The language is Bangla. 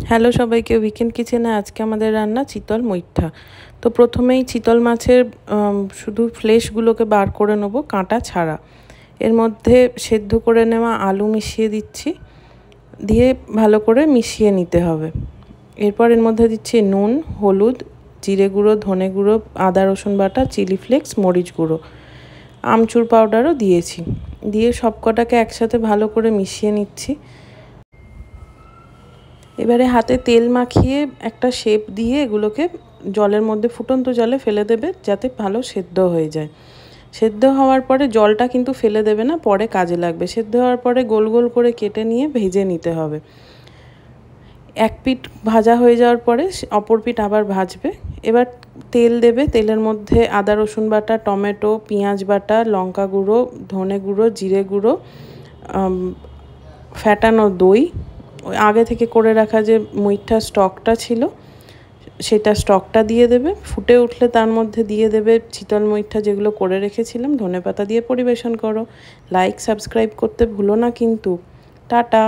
হ্যালো সবাইকে, উইকেন্ড কিচেনে আজকে আমাদের রান্না চিতল মুইঠা। তো প্রথমেই চিতল মাছের শুধু ফ্লেশগুলোকে বার করে নেব, কাঁটা ছাড়া। এর মধ্যে সেদ্ধ করে নেওয়া আলু মিশিয়ে দিচ্ছি, দিয়ে ভালো করে মিশিয়ে নিতে হবে। এরপর এর মধ্যে দিচ্ছি নুন, হলুদ, জিরে গুঁড়ো, ধনে গুঁড়ো, আদা রসুন বাটা, চিলি ফ্লেক্স, মরিচ গুঁড়ো, আমচুর পাউডারও দিয়েছি। দিয়ে সবকটাকে একসাথে ভালো করে মিশিয়ে নিচ্ছি। এবারে হাতে তেল মাখিয়ে একটা শেপ দিয়ে এগুলোকে জলের মধ্যে ফুটন্ত জলে ফেলে দেবে, যাতে ভালো সেদ্ধ হয়ে যায়। সেদ্ধ হওয়ার পরে জলটা কিন্তু ফেলে দেবে না, পরে কাজে লাগবে। সেদ্ধ হওয়ার পরে গোল গোল করে কেটে নিয়ে ভেজে নিতে হবে। এক পিঠ ভাজা হয়ে যাওয়ার পরে অপর পিঠ আবার ভাজবে। এবার তেল দেবে, তেলের মধ্যে আদা রসুন বাটা, টমেটো, পেঁয়াজ বাটা, লঙ্কা গুঁড়ো, ধনে গুঁড়ো, জিরে গুঁড়ো, ফ্যাটানো দই, আগে থেকে করে রাখা যে মুইঠা স্টকটা ছিল সেটা স্টকটা দিয়ে দেবে। ফুটে উঠলে তার মধ্যে দিয়ে দেবে চিতল মুইঠা যেগুলো করে রেখেছিলাম। ধনেপাতা দিয়ে পরিবেশন করো। লাইক সাবস্ক্রাইব করতে ভুলো না কিন্তু। টাটা।